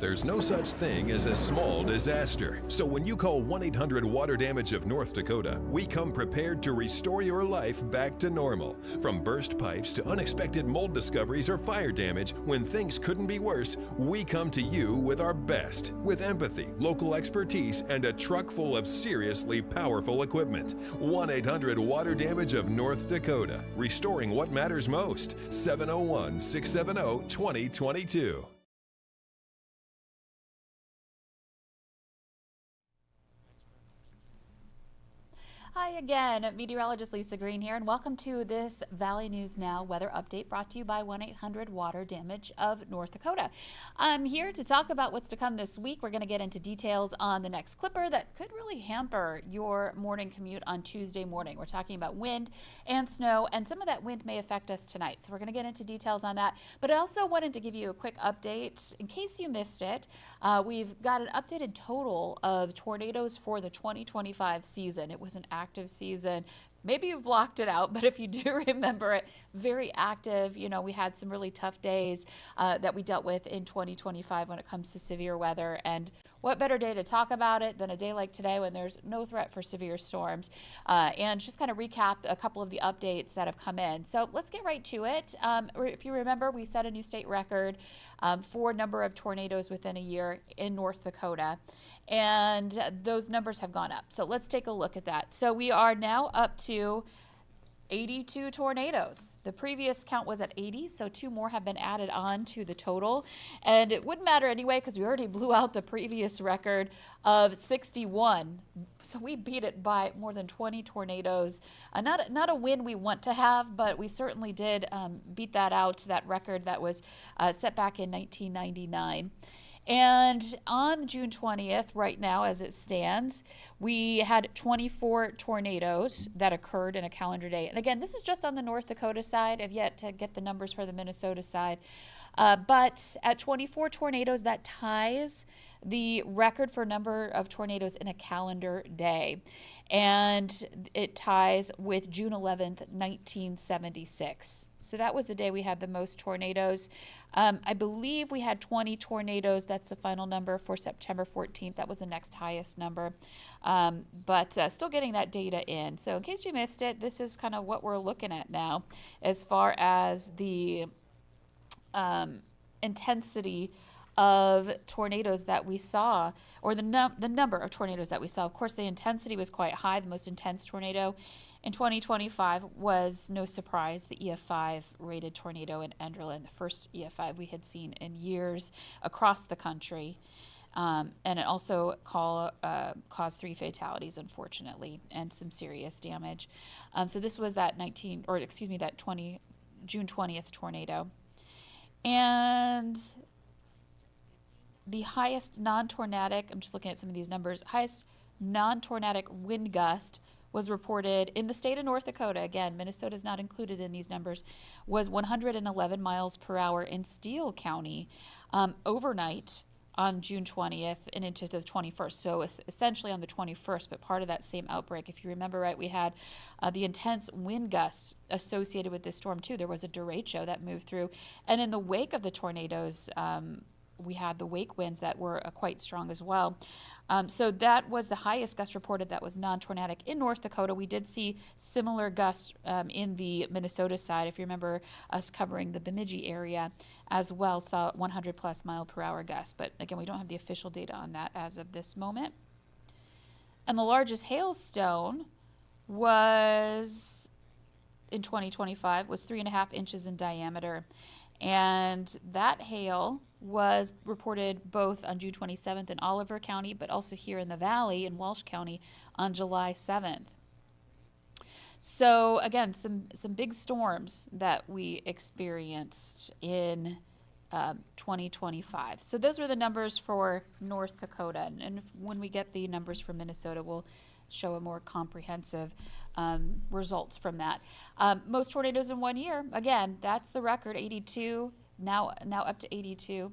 There's no such thing as a small disaster. So when you call 1-800-WATER-DAMAGE of North Dakota, we come prepared to restore your life back to normal. From burst pipes to unexpected mold discoveries or fire damage, when things couldn't be worse, we come to you with our best. With empathy, local expertise, and a truck full of seriously powerful equipment. 1-800-WATER-DAMAGE of North Dakota. Restoring what matters most. 701-670-2022. Hi again, Meteorologist Lisa Green here, and welcome to this Valley News Now weather update brought to you by 1-800-WATER-DAMAGE of North Dakota. I'm here to talk about what's to come this week. We're going to get into details on the next clipper that could really hamper your morning commute on Tuesday morning. We're talking about wind and snow, and some of that wind may affect us tonight. So we're going to get into details on that. But I also wanted to give you a quick update in case you missed it. We've got an updated total of tornadoes for the 2025 season. It was an active season. Maybe you've blocked it out, but if you do remember it, very active. You know, we had some really tough days that we dealt with in 2025 when it comes to severe weather. And what better day to talk about it than a day like today when there's no threat for severe storms, and just kind of recap a couple of the updates that have come in. So let's get right to it. If you remember, we set a new state record for number of tornadoes within a year in North Dakota, and those numbers have gone up. So let's take a look at that. So we are now up to 82 tornadoes. The previous count was at 80, so 2 more have been added on to the total. And it wouldn't matter anyway because we already blew out the previous record of 61. So we beat it by more than 20 tornadoes. Not a win we want to have, but we certainly did beat that out, that record that was set back in 1999. And on June 20th, right now as it stands, we had 24 tornadoes that occurred in a calendar day. And again, this is just on the North Dakota side. I've yet to get the numbers for the Minnesota side. But at 24 tornadoes, that ties the record for number of tornadoes in a calendar day. And it ties with June 11th, 1976. So that was the day we had the most tornadoes. I believe we had 20 tornadoes. That's the final number for September 14th. That was the next highest number. But still getting that data in. So in case you missed it, this is kind of what we're looking at now as far as the intensity of tornadoes that we saw, or the number of tornadoes that we saw. Of course, the intensity was quite high. The most intense tornado in 2025 was, no surprise, the EF5 rated tornado in Enderlin, the first EF5 we had seen in years across the country. And it also caused 3 fatalities, unfortunately, and some serious damage. So this was that June 20th tornado. And the highest non-tornadic, I'm just looking at some of these numbers, highest non-tornadic wind gust was reported in the state of North Dakota. Again, Minnesota is not included in these numbers, was 111 miles per hour in Steele County overnight on June 20th and into the 21st. So essentially on the 21st, but part of that same outbreak. If you remember right, we had the intense wind gusts associated with this storm too. There was a derecho that moved through. And in the wake of the tornadoes, we had the wake winds that were quite strong as well. So that was the highest gust reported that was non-tornadic in North Dakota. We did see similar gusts in the Minnesota side. If you remember us covering the Bemidji area as well, saw 100 plus mile per hour gusts. But again, we don't have the official data on that as of this moment. And the largest hailstone was in 2025 was 3.5 inches in diameter. And that hail was reported both on June 27th in Oliver County, but also here in the Valley in Walsh County on July 7th. So again, some big storms that we experienced in 2025. So those were the numbers for North Dakota. And when we get the numbers from Minnesota, we'll show a more comprehensive results from that. Most tornadoes in 1 year, again, that's the record, 82, now up to 82.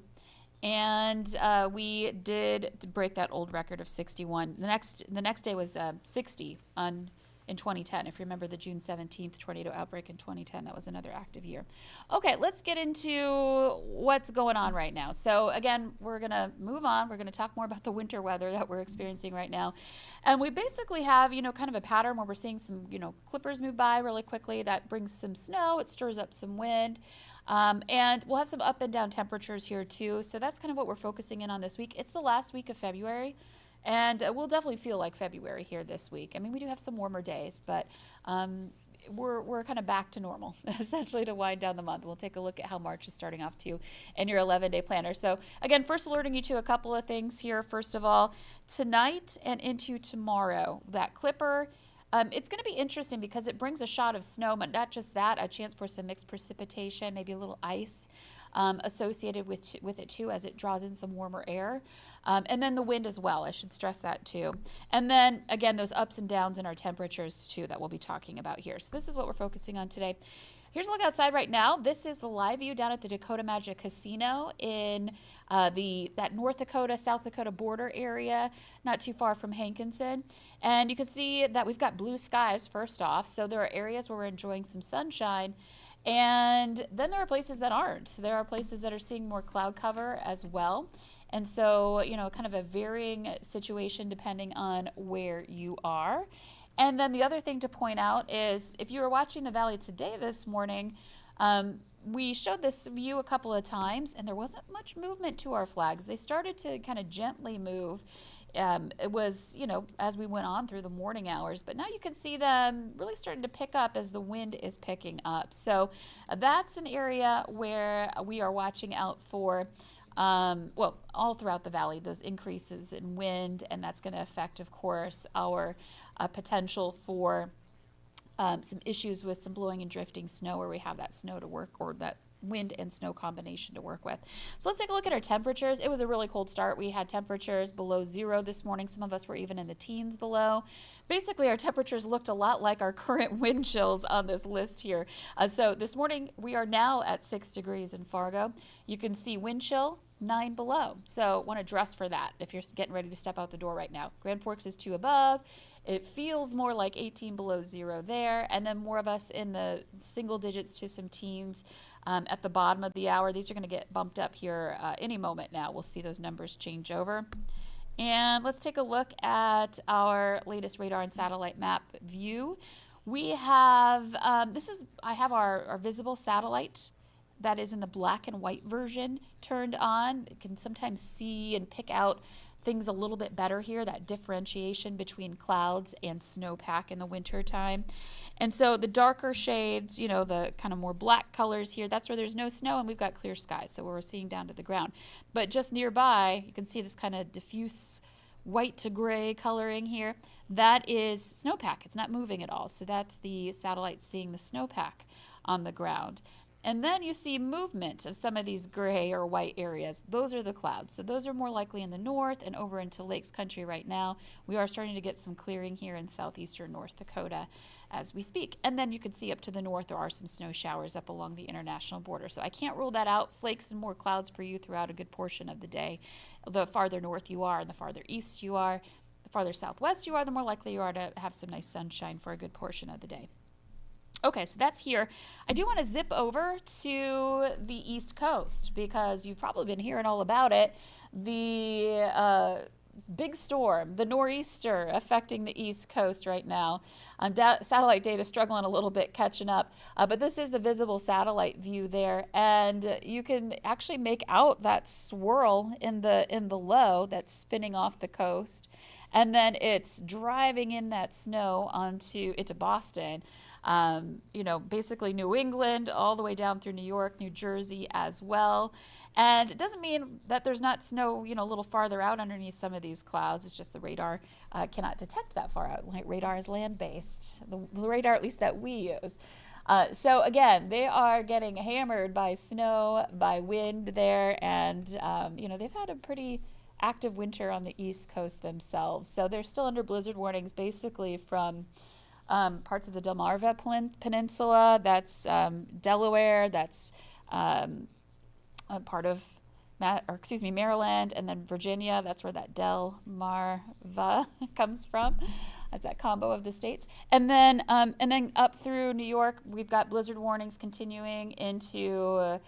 And we did break that old record of 61. The next day was 60 in in 2010. If you remember the June 17th tornado outbreak in 2010, that was another active year. Okay, let's get into what's going on right now. So again, we're going to move on. We're going to talk more about the winter weather that we're experiencing right now. And we basically have, kind of a pattern where we're seeing some, clippers move by really quickly. That brings some snow. It stirs up some wind. And we'll have some up and down temperatures here too. So that's kind of what we're focusing in on this week. It's the last week of February. And we'll definitely feel like February here this week. I mean, we do have some warmer days, but we're kind of back to normal, essentially, to wind down the month. We'll take a look at how March is starting off too in your 11-day planner. So again, first alerting you to a couple of things here. First of all, tonight and into tomorrow, that clipper, it's going to be interesting because it brings a shot of snow, but not just that, a chance for some mixed precipitation, maybe a little ice associated with it too, as it draws in some warmer air. And then the wind as well, I should stress that too. And then again, those ups and downs in our temperatures too that we'll be talking about here. So this is what we're focusing on today. Here's a look outside right now. This is the live view down at the Dakota Magic Casino in that North Dakota, South Dakota border area, not too far from Hankinson. And you can see that we've got blue skies first off. So there are areas where we're enjoying some sunshine. And then there are places that aren't. There are places that are seeing more cloud cover as well. And so, kind of a varying situation depending on where you are. And then the other thing to point out is if you were watching the Valley Today this morning, we showed this view a couple of times and there wasn't much movement to our flags. They started to kind of gently move. It was, as we went on through the morning hours, but now you can see them really starting to pick up as the wind is picking up. So that's an area where we are watching out for, all throughout the valley, those increases in wind, and that's going to affect, of course, our potential for some issues with some blowing and drifting snow where we have that snow to work, or that wind and snow combination to work with. So let's take a look at our temperatures. It was a really cold start. We had temperatures below zero this morning. Some of us were even in the teens below. Basically, our temperatures looked a lot like our current wind chills on this list here. So this morning, we are now at 6 degrees in Fargo. You can see wind chill 9 below. So want to dress for that if you're getting ready to step out the door right now. Grand Forks is 2 above. It feels more like 18 below zero there. And then more of us in the single digits to some teens at the bottom of the hour. These are going to get bumped up here any moment now. We'll see those numbers change over. And let's take a look at our latest radar and satellite map view. We have, I have our visible satellite that is in the black and white version turned on. You can sometimes see and pick out things a little bit better here, that differentiation between clouds and snowpack in the winter time. And so the darker shades, the kind of more black colors here, that's where there's no snow and we've got clear skies, so we're seeing down to the ground. But just nearby, you can see this kind of diffuse white to gray coloring here. That is snowpack. It's not moving at all. So that's the satellite seeing the snowpack on the ground. And then you see movement of some of these gray or white areas. Those are the clouds. So those are more likely in the north and over into Lakes Country right now. We are starting to get some clearing here in southeastern North Dakota as we speak. And then you can see up to the north there are some snow showers up along the international border. So I can't rule that out. Flakes and more clouds for you throughout a good portion of the day. The farther north you are and the farther east you are, the farther southwest you are, the more likely you are to have some nice sunshine for a good portion of the day. Okay, so that's here. I do want to zip over to the East Coast because you've probably been hearing all about it. The big storm, the nor'easter, affecting the East Coast right now. Satellite data struggling a little bit catching up, but this is the visible satellite view there, and you can actually make out that swirl in the low that's spinning off the coast, and then it's driving in that snow into Boston. Basically New England all the way down through New York, New Jersey as well. And it doesn't mean that there's not snow, a little farther out underneath some of these clouds. It's just the radar cannot detect that far out. Radar is land-based, the radar at least that we use. So again, they are getting hammered by snow, by wind there, and they've had a pretty active winter on the East Coast themselves. So they're still under blizzard warnings basically from parts of the Delmarva Peninsula, that's Delaware, that's part of, Maryland, and then Virginia, that's where that Delmarva comes from. That's that combo of the states. And then up through New York, we've got blizzard warnings continuing into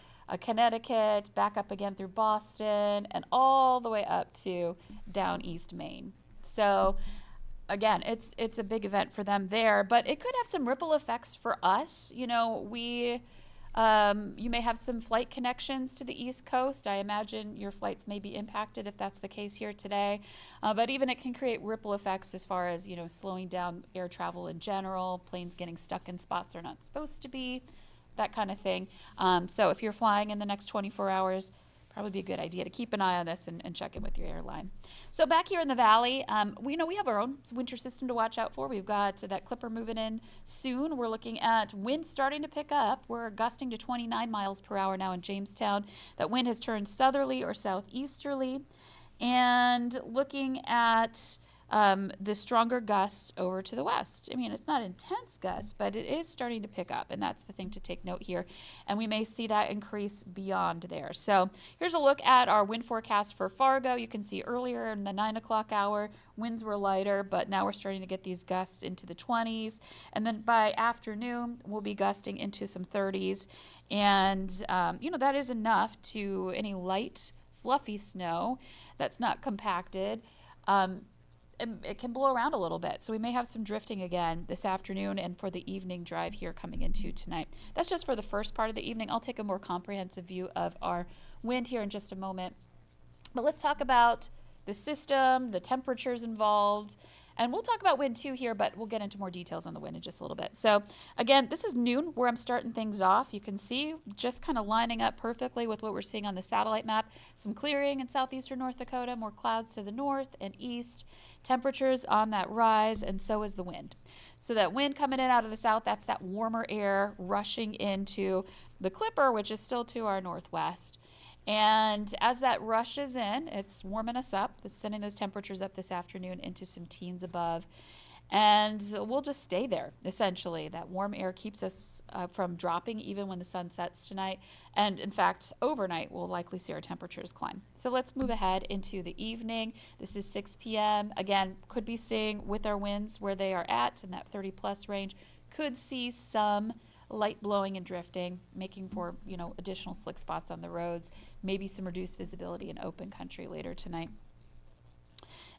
Connecticut, back up again through Boston, and all the way up to down East Maine. So again, it's a big event for them there, but it could have some ripple effects for us. You may have some flight connections to the East Coast. I imagine your flights may be impacted if that's the case here today. But even it can create ripple effects as far as, slowing down air travel in general, planes getting stuck in spots they're not supposed to be, that kind of thing. So if you're flying in the next 24 hours, probably be a good idea to keep an eye on this and check in with your airline. So back here in the valley, we have our own winter system to watch out for. We've got that clipper moving in soon. We're looking at winds starting to pick up. We're gusting to 29 miles per hour now in Jamestown. That wind has turned southerly or southeasterly. And looking at the stronger gusts over to the west. I mean, it's not intense gusts, but it is starting to pick up, and that's the thing to take note here. And we may see that increase beyond there. So here's a look at our wind forecast for Fargo. You can see earlier in the 9 o'clock hour, winds were lighter, but now we're starting to get these gusts into the 20s. And then by afternoon, we'll be gusting into some 30s. And, that is enough to any light, fluffy snow that's not compacted. It can blow around a little bit. So we may have some drifting again this afternoon and for the evening drive here coming into tonight. That's just for the first part of the evening. I'll take a more comprehensive view of our wind here in just a moment. But let's talk about the system, the temperatures involved, and we'll talk about wind too here, but we'll get into more details on the wind in just a little bit. So again, this is noon where I'm starting things off. You can see just kind of lining up perfectly with what we're seeing on the satellite map. Some clearing in southeastern North Dakota, more clouds to the north and east. Temperatures on that rise, and so is the wind. So that wind coming in out of the south, that's that warmer air rushing into the clipper, which is still to our northwest. And as that rushes in, it's warming us up. It's sending those temperatures up this afternoon into some teens above. And we'll just stay there, essentially. That warm air keeps us from dropping even when the sun sets tonight. And in fact, overnight, we'll likely see our temperatures climb. So let's move ahead into the evening. This is 6 p.m. Again, could be seeing with our winds where they are at in that 30-plus range. Could see some light blowing and drifting, making for, additional slick spots on the roads, maybe some reduced visibility in open country later tonight.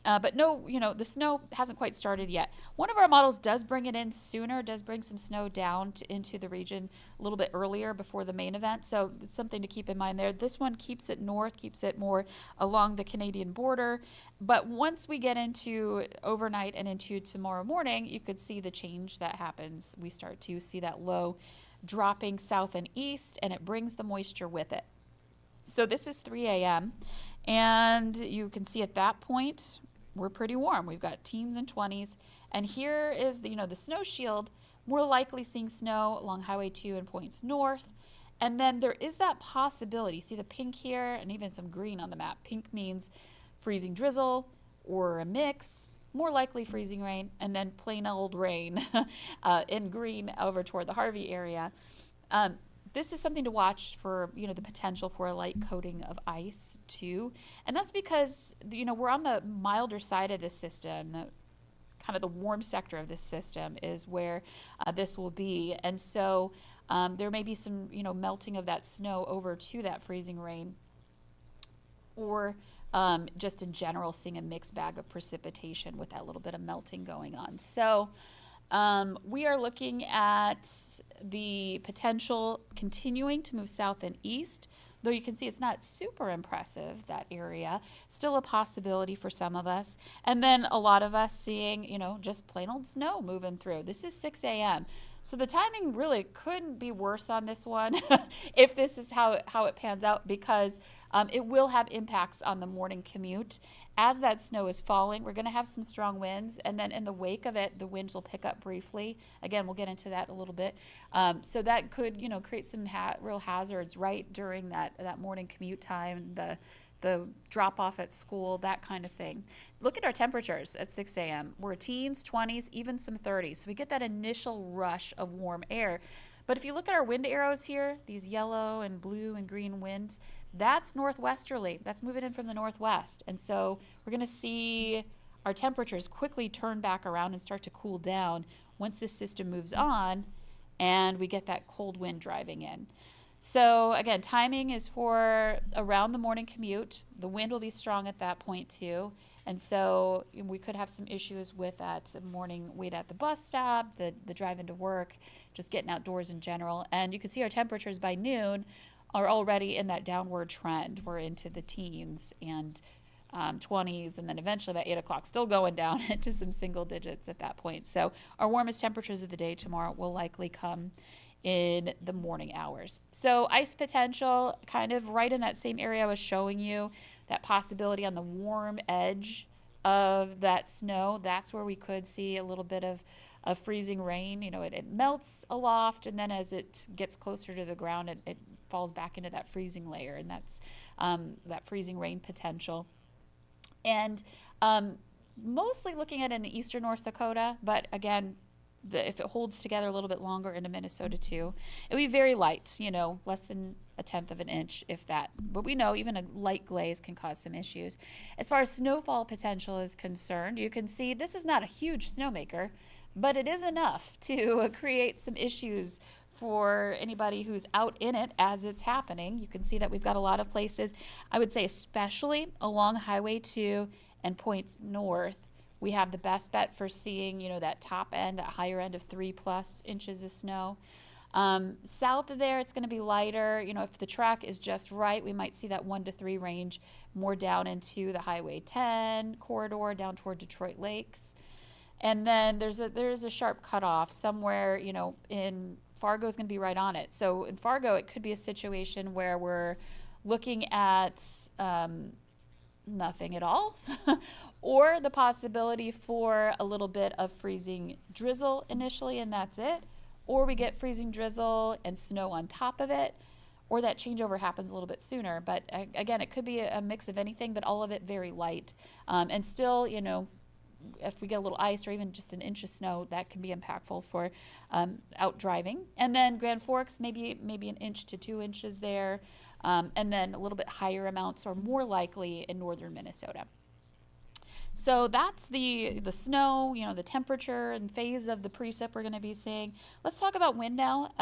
But no, the snow hasn't quite started yet. One of our models does bring it in sooner, does bring some snow down into the region a little bit earlier before the main event. So it's something to keep in mind there. This one keeps it north, keeps it more along the Canadian border. But once we get into overnight and into tomorrow morning, you could see the change that happens. We start to see that low dropping south and east, and it brings the moisture with it. So this is 3 a.m. And you can see at that point, we're pretty warm. We've got teens and 20s. And here is the snow shield. We're likely seeing snow along Highway 2 and points north. And then there is that possibility. See the pink here and even some green on the map. Pink means freezing drizzle or a mix, more likely freezing rain, and then plain old rain in green over toward the Harvey area. This is something to watch for, the potential for a light coating of ice too. And that's because, we're on the milder side of this system. Kind of the warm sector of this system is where this will be. And so there may be some, melting of that snow over to that freezing rain, or just in general seeing a mixed bag of precipitation with that little bit of melting going on. So we are looking at the potential continuing to move south and east, though you can see it's not super impressive, that area. Still a possibility for some of us. And then a lot of us seeing, just plain old snow moving through. This is 6 a.m. So the timing really couldn't be worse on this one if this is how it pans out, because it will have impacts on the morning commute. As that snow is falling, we're going to have some strong winds, and then in the wake of it, the winds will pick up briefly. Again, we'll get into that a little bit. So that could, create some real hazards right during that morning commute time, the drop off at school, that kind of thing. Look at our temperatures at 6 a.m. We're teens, 20s, even some 30s. So we get that initial rush of warm air. But if you look at our wind arrows here, these yellow and blue and green winds, that's northwesterly. That's moving in from the northwest. And so we're going to see our temperatures quickly turn back around and start to cool down once this system moves on and we get that cold wind driving in. So again, timing is for around the morning commute. The wind will be strong at that point too. And so we could have some issues with that morning wait at the bus stop, the drive into work, just getting outdoors in general. And you can see our temperatures by noon are already in that downward trend. We're into the teens and 20s, and then eventually by 8 o'clock, still going down into some single digits at that point. So our warmest temperatures of the day tomorrow will likely come in the morning hours. So ice potential kind of right in that same area I was showing you, that possibility on the warm edge of that snow. That's where we could see a little bit of freezing rain. You know, it melts aloft, and then as it gets closer to the ground, it falls back into that freezing layer, and that's that freezing rain potential. And mostly looking at in eastern North Dakota, but again, if it holds together a little bit longer into Minnesota too, it would be very light, you know, less than a tenth of an inch, if that. But we know even a light glaze can cause some issues. As far as snowfall potential is concerned, you can see this is not a huge snowmaker, but it is enough to create some issues for anybody who's out in it as it's happening. You can see that we've got a lot of places, I would say especially along Highway 2 and points north, we have the best bet for seeing, you know, that top end, that higher end of 3+ inches of snow. South of there, it's going to be lighter. You know, if the track is just right, we might see that 1 to 3 range more down into the Highway 10 corridor, down toward Detroit Lakes. And then there's a sharp cutoff somewhere, you know, in Fargo is going to be right on it. So in Fargo, it could be a situation where we're looking at nothing at all, or the possibility for a little bit of freezing drizzle initially, and that's it. Or we get freezing drizzle and snow on top of it, or that changeover happens a little bit sooner. But again, it could be a mix of anything, but all of it very light. And still, you know, if we get a little ice or even just an inch of snow, that can be impactful for out driving. And then Grand Forks, maybe 1 inch to 2 inches there. And then a little bit higher amounts are more likely in northern Minnesota. So that's the snow, you know, the temperature and phase of the precip we're going to be seeing. Let's talk about wind now.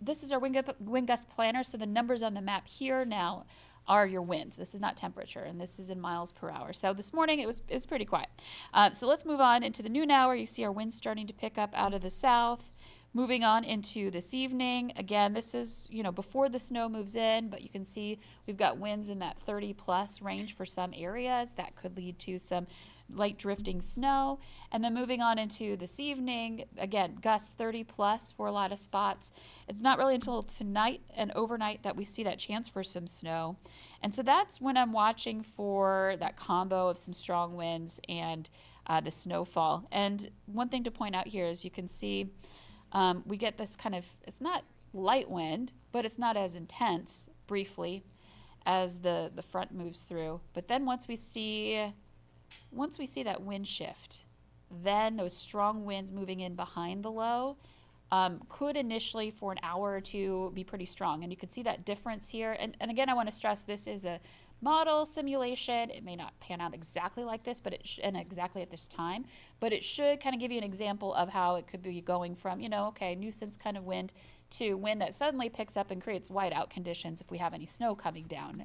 This is our wind gust planner. So the numbers on the map here now are your winds. This is not temperature, and this is in miles per hour. So this morning it was pretty quiet. So let's move on into the noon hour. You see our winds starting to pick up out of the south. Moving on into this evening, again, this is, you know, before the snow moves in, but you can see we've got winds in that 30+ range for some areas. That could lead to some light drifting snow. And then moving on into this evening, again, gusts 30+ for a lot of spots. It's not really until tonight and overnight that we see that chance for some snow. And so that's when I'm watching for that combo of some strong winds and the snowfall. And one thing to point out here is you can see we get this kind of, it's not light wind, but it's not as intense briefly as the front moves through. But then once we see that wind shift, then those strong winds moving in behind the low could initially for an hour or two be pretty strong. And you can see that difference here. And again, I want to stress this is a model simulation. It may not pan out exactly like this, but and exactly at this time, but it should kind of give you an example of how it could be going from, you know, okay, nuisance kind of wind to wind that suddenly picks up and creates whiteout conditions if we have any snow coming down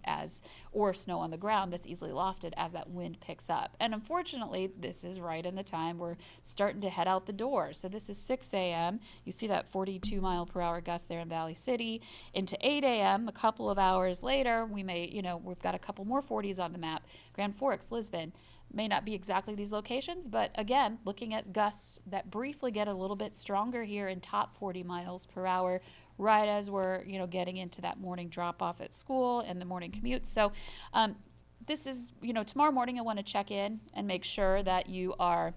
or snow on the ground that's easily lofted as that wind picks up. And unfortunately, this is right in the time we're starting to head out the door. So this is 6 a.m. You see that 42-mile-per-hour gust there in Valley City. Into 8 a.m., a couple of hours later, we may, you know, we've got a couple more 40s on the map. Grand Forks, Lisbon. May not be exactly these locations, but again, looking at gusts that briefly get a little bit stronger here in top 40 miles per hour, right as we're, you know, getting into that morning drop off at school and the morning commute. So this is, you know, tomorrow morning I want to check in and make sure that you are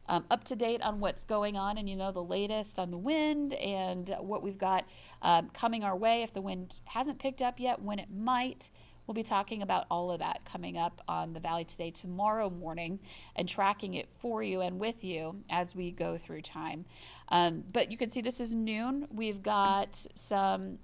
up to date on what's going on and you know the latest on the wind and what we've got coming our way. If the wind hasn't picked up yet, when it might. We'll be talking about all of that coming up on the Valley Today tomorrow morning and tracking it for you and with you as we go through time. But you can see this is noon. We've got some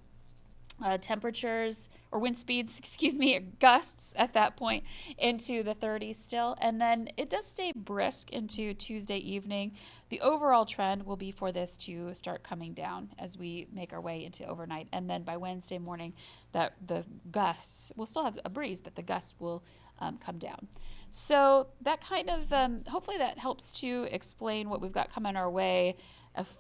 temperatures or wind speeds, excuse me, gusts at that point into the 30s still. And then it does stay brisk into Tuesday evening. The overall trend will be for this to start coming down as we make our way into overnight. And then by Wednesday morning, that the gusts will still have a breeze, but the gusts will come down. So that kind of, hopefully that helps to explain what we've got coming our way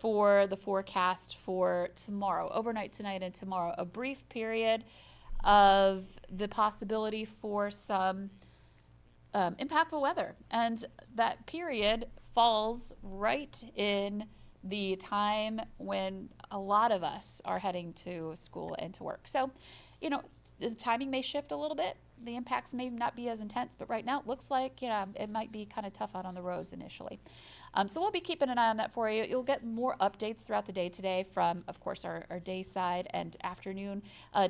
for the forecast for tomorrow, overnight tonight and tomorrow. A brief period of the possibility for some impactful weather. And that period falls right in the time when a lot of us are heading to school and to work. So, the timing may shift a little bit. The impacts may not be as intense, but right now it looks like, it might be kind of tough out on the roads initially. So we'll be keeping an eye on that for you. You'll get more updates throughout the day today from, of course, our day side and afternoon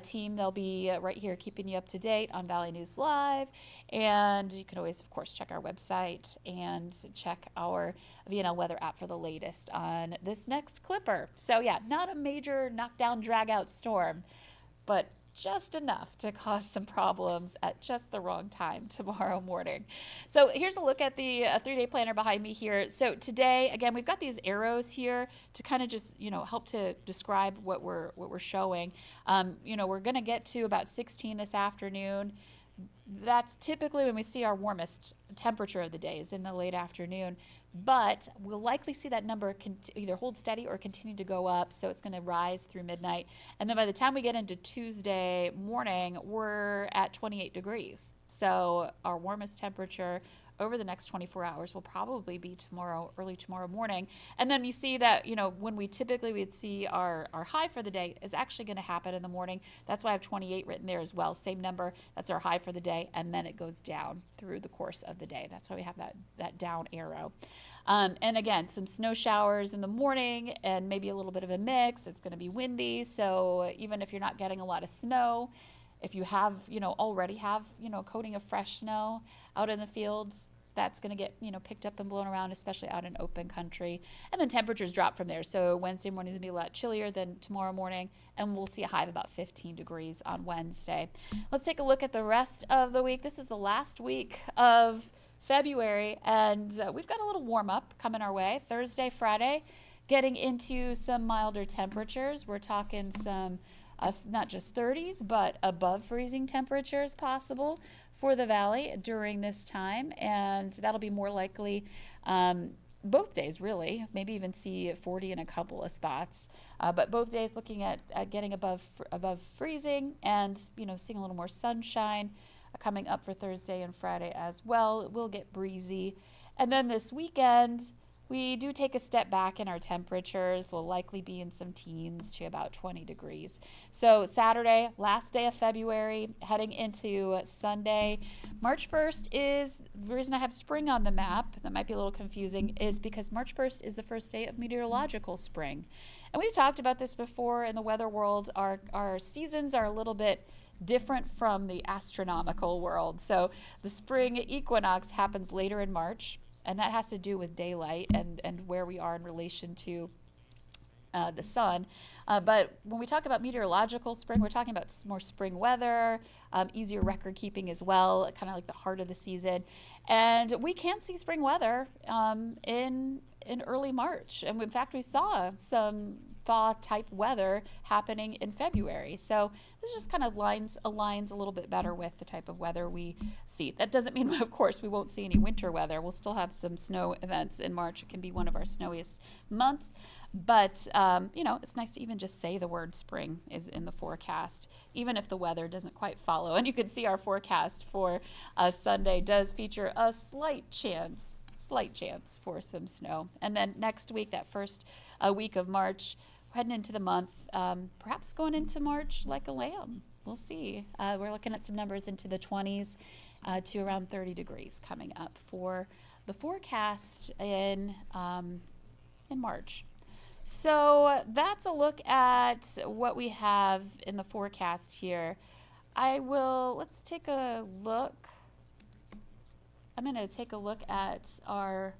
team. They'll be right here keeping you up to date on Valley News Live. And you can always, of course, check our website and check our VNL weather app for the latest on this next clipper. So yeah, not a major knockdown, drag out storm, but just enough to cause some problems at just the wrong time tomorrow morning. So here's a look at the 3-day planner behind me here. So today, again, we've got these arrows here to kind of just, help to describe what we're showing. We're going to get to about 16 this afternoon. That's typically when we see our warmest temperature of the day is in the late afternoon, but we'll likely see that number either hold steady or continue to go up. So it's going to rise through midnight. And then by the time we get into Tuesday morning, we're at 28 degrees. So our warmest temperature over the next 24 hours will probably be early tomorrow morning. And then you see that, when we'd see our high for the day is actually going to happen in the morning. That's why I have 28 written there as well. Same number. That's our high for the day. And then it goes down through the course of the day. That's why we have that down arrow. And again, some snow showers in the morning and maybe a little bit of a mix. It's going to be windy. So even if you're not getting a lot of snow, if you have, already have, a coating of fresh snow out in the fields, that's going to get, picked up and blown around, especially out in open country. And then temperatures drop from there. So Wednesday morning is going to be a lot chillier than tomorrow morning, and we'll see a high of about 15 degrees on Wednesday. Let's take a look at the rest of the week. This is the last week of February, and we've got a little warm up coming our way. Thursday, Friday, getting into some milder temperatures. We're talking some not just 30s, but above freezing temperatures possible for the valley during this time. And that'll be more likely both days, really. Maybe even see 40 in a couple of spots. But both days looking at getting above freezing and, seeing a little more sunshine coming up for Thursday and Friday as well. It will get breezy. And then this weekend, we do take a step back in our temperatures. We'll likely be in some teens to about 20 degrees. So Saturday, last day of February, heading into Sunday. March 1st is, the reason I have spring on the map, that might be a little confusing, is because March 1st is the first day of meteorological spring. And we've talked about this before in the weather world. Our seasons are a little bit different from the astronomical world. So the spring equinox happens later in March. And that has to do with daylight and where we are in relation to the sun. But when we talk about meteorological spring, we're talking about more spring weather, easier record keeping as well, kind of like the heart of the season. And we can see spring weather in early March. And in fact, we saw some thaw type weather happening in February. So this just kind of aligns a little bit better with the type of weather we see. That doesn't mean, of course, we won't see any winter weather. We'll still have some snow events in March. It can be one of our snowiest months. But, it's nice to even just say the word spring is in the forecast, even if the weather doesn't quite follow. And you can see our forecast for Sunday does feature a slight chance for some snow. And then next week, that first week of March, heading into the month, perhaps going into March like a lamb. We'll see. We're looking at some numbers into the 20s to around 30 degrees coming up for the forecast in March. So that's a look at what we have in the forecast here. Let's take a look. I'm going to take a look at our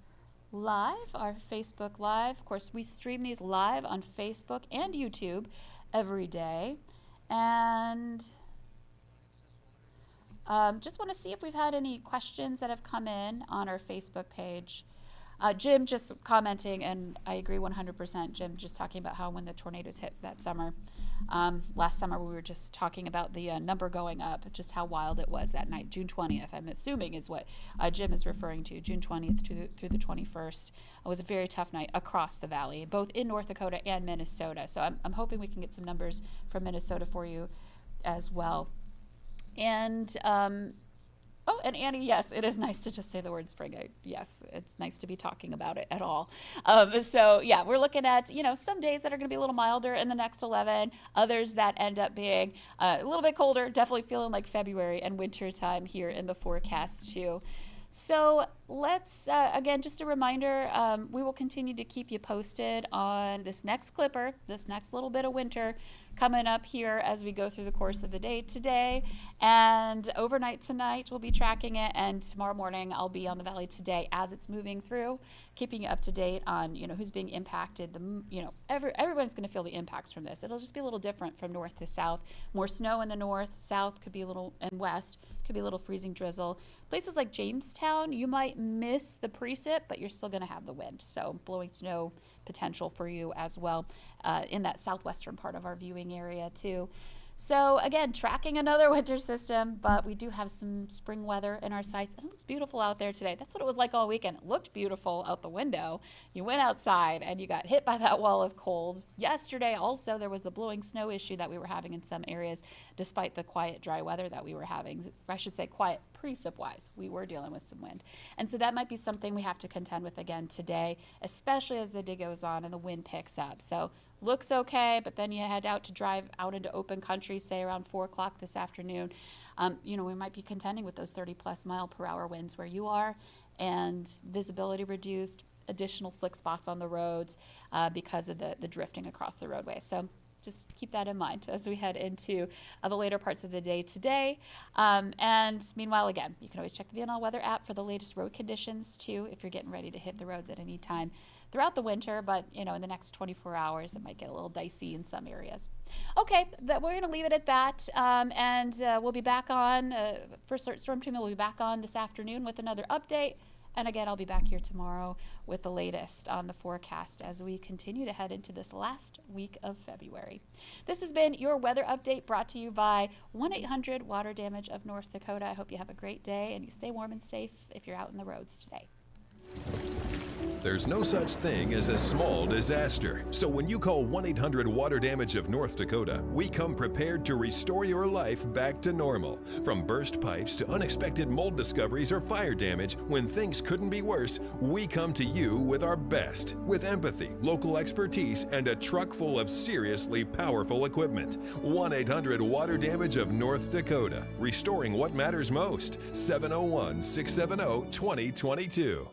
Facebook Live. Of course, we stream these live on Facebook and YouTube every day. And just want to see if we've had any questions that have come in on our Facebook page. Jim just commenting, and I agree 100%. Jim just talking about how when the tornadoes hit that summer, last summer we were just talking about the number going up, just how wild it was that night. June 20th, I'm assuming, is what Jim is referring to. June 20th through the 21st. It was a very tough night across the valley, both in North Dakota and Minnesota. So I'm hoping we can get some numbers from Minnesota for you as well. And oh, and Annie, yes, it is nice to just say the word spring. Yes, it's nice to be talking about it at all. So yeah, we're looking at, some days that are going to be a little milder in the next 11, others that end up being a little bit colder, definitely feeling like February and winter time here in the forecast too. So let's, again, just a reminder, we will continue to keep you posted on this next clipper, this next little bit of winter coming up here as we go through the course of the day today. And overnight tonight, we'll be tracking it. And tomorrow morning, I'll be on the valley today as it's moving through, keeping you up to date on, who's being impacted. Everyone's going to feel the impacts from this. It'll just be a little different from north to south. More snow in the north, south could be a little, and west could be a little freezing drizzle. Places like Jamestown, you might miss the precip, but you're still going to have the wind. So blowing snow potential for you as well in that southwestern part of our viewing area too. So again, tracking another winter system, but we do have some spring weather in our sights. And it looks beautiful out there today. That's what it was like all weekend. It looked beautiful out the window. You went outside and you got hit by that wall of cold. Yesterday also there was the blowing snow issue that we were having in some areas, despite the quiet, dry weather that we were having. I should say quiet precip-wise. We were dealing with some wind. And so that might be something we have to contend with again today, especially as the day goes on and the wind picks up. So looks okay, but then you head out to drive out into open country, say around 4 o'clock this afternoon. We might be contending with those 30+ mile per hour winds where you are, and visibility reduced, additional slick spots on the roads because of the drifting across the roadway. So just keep that in mind as we head into the later parts of the day today. And meanwhile, again, you can always check the VNL weather app for the latest road conditions too, if you're getting ready to hit the roads at any time throughout the winter. But in the next 24 hours, it might get a little dicey in some areas. Okay, we're going to leave it at that. And we'll be back on, First Alert Storm Team will be back on this afternoon with another update. And again, I'll be back here tomorrow with the latest on the forecast as we continue to head into this last week of February. This has been your weather update brought to you by 1-800-WATER Damage of North Dakota. I hope you have a great day and you stay warm and safe if you're out in the roads today. There's no such thing as a small disaster. So when you call 1-800-WATER Damage of North Dakota, we come prepared to restore your life back to normal. From burst pipes to unexpected mold discoveries or fire damage, when things couldn't be worse, we come to you with our best. With empathy, local expertise, and a truck full of seriously powerful equipment. 1-800-WATER Damage of North Dakota. Restoring what matters most. 701-670-2022.